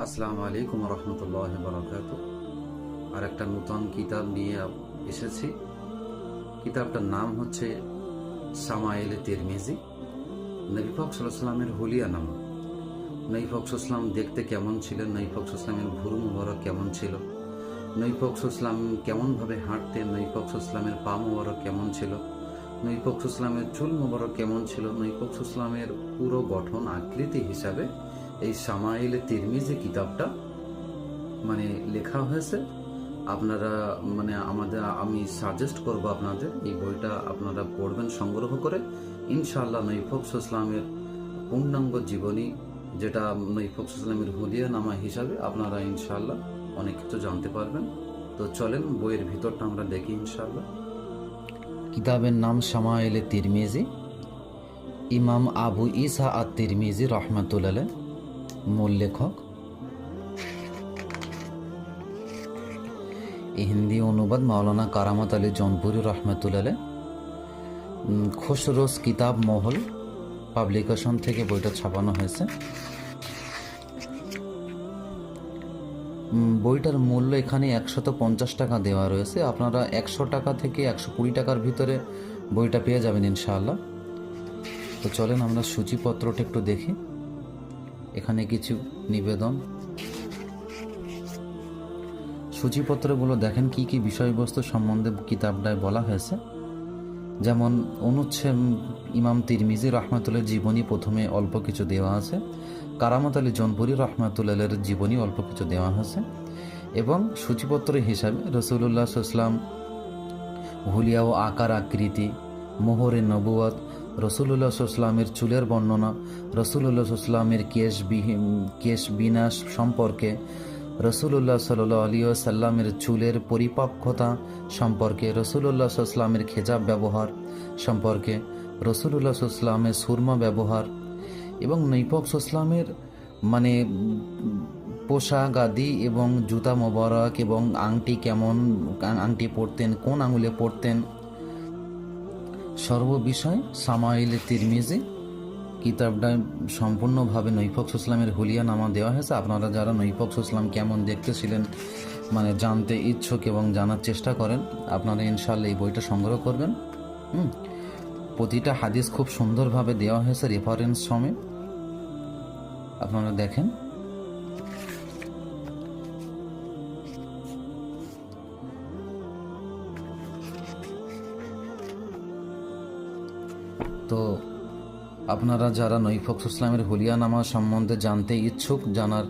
আসসালামু আলাইকুম রহমতুল্লাহ বরকাত। আর একটা নতুন কিতাব নিয়ে এসেছি। কিতাবটার নাম হচ্ছে শামায়েলে তিরমিজি, নবী পাক সাল্লাল্লাহু আলাইহি ওয়াসাল্লামের হুলিয়া নামা। নবী পাক সাল্লাল্লাহু আলাইহি ওয়াসাল্লাম দেখতে কেমন ছিলেন, নবী পাক সাল্লাল্লাহু আলাইহি ওয়াসাল্লামের ভুরু মুবারক কেমন ছিল, নবী পাক সাল্লাল্লাহু আলাইহি ওয়াসাল্লাম কেমনভাবে হাঁটতেন, নবী পাক সাল্লাল্লাহু আলাইহি ওয়াসাল্লামের পা মুবারক কেমন ছিল, নবী পাক সাল্লাল্লাহু আলাইহি ওয়াসাল্লামের চুল মুবারক কেমন ছিল, নবী পাক সাল্লাল্লাহু আলাইহি ওয়াসাল্লামের পুরো গঠন আকৃতি হিসাবে এই শামায়েলে তিরমিজি কিতাবটা লেখা হয়েছে। আপনারা আমি সাজেস্ট করব আপনাদের এই বইটা আপনারা পড়বেন সংগ্রহ করে। ইনশাআল্লাহ নবী পাক সাল্লাল্লাহু আলাইহি ওয়াসাল্লামের পূর্ণাঙ্গ জীবনী, যেটা নবী পাক সাল্লাল্লাহু আলাইহি ওয়াসাল্লামের হুলিয়া নামা হিসাবে আপনারা ইনশাআল্লাহ অনেক কিছু জানতে পারবেন। তো চলেন বইয়ের ভিতরটা আমরা দেখি ইনশাআল্লাহ। কিতাবের নাম শামায়েলে তিরমিজি, ইমাম আবু ঈসা আত-তিরমিজি রহমাতুল্লাহ আলাইহি মূল লেখক। হিন্দি অনুবাদ মাওলানা কারামত আলী জৌনপুরি রহমতুল্লাহ আলাইহি। খুশরোজ কিতাব মহল পাবলিকেশন থেকে বইটা ছাপানো হয়েছে। বইটার মূল্য এখানে 150 টাকা দেওয়া রয়েছে। আপনারা 100 টাকা থেকে 120 টাকার ভিতরে বইটা পেয়ে যাবেন ইনশাআল্লাহ। তো চলেন আমরা সূচিপত্রটা একটু দেখি। এখানে কিছু নিবেদন, সূচিপত্রগুলো দেখেন কি কি বিষয়বস্তু সম্বন্ধে কিতাবটায় বলা হয়েছে। যেমন অনুচ্ছেদ ইমাম তিরমিজি রহমাতুল্লাহ জীবনী প্রথমে অল্প কিছু দেওয়া আছে, কারামত আলী জৌনপুরি রহমাতুল্লাহের জীবনী অল্প কিছু দেওয়া হয়েছে, এবং সূচিপত্র হিসাবে রসুল্লাহ সাল্লাম হুলিয়া ও আকার আকৃতি, মোহরে নবুয়ত, রসুল্লাহ সাল্লামের চুলের বর্ণনা, রসুল্লাহ সাল্লামের কেশ বিনাশ সম্পর্কে, রসুল্লাহ সাল্লাল্লাহু আলাইহি ওয়াসাল্লামের চুলের পরিপক্কতা সম্পর্কে, রসুল্লাহ সাল্লামের খেজাব ব্যবহার সম্পর্কে, রসুল্লাহ সাল্লামের সুরমা ব্যবহার, এবং নবী পাক সাল্লামের পোশাক আদি এবং জুতা মোবারক এবং আংটি কেমন আংটি পরতেন, কোন আঙুলে পরতেন, সর্ববিষয় শামায়েলে তিরমিজি কিতাবটা সম্পূর্ণভাবে নবী পাক সাল্লামের হুলিয়া নামা দেওয়া হয়েছে। আপনারা যারা নবী পাক সাল্লাম কেমন দেখতে ছিলেন জানতে ইচ্ছুক এবং জানার চেষ্টা করেন, আপনারা ইনশাআল্লাহ এই বইটা সংগ্রহ করবেন। প্রতিটা হাদিস খুব সুন্দরভাবে দেওয়া হয়েছে রেফারেন্স সমেত। আপনারা দেখেন। তো আপনারা যারা নবী পাক সাল্লাল্লাহু আলাইহি ওয়াসাল্লামের হুলিয়া নামা সম্বন্ধে জানতে ইচ্ছুক, জানার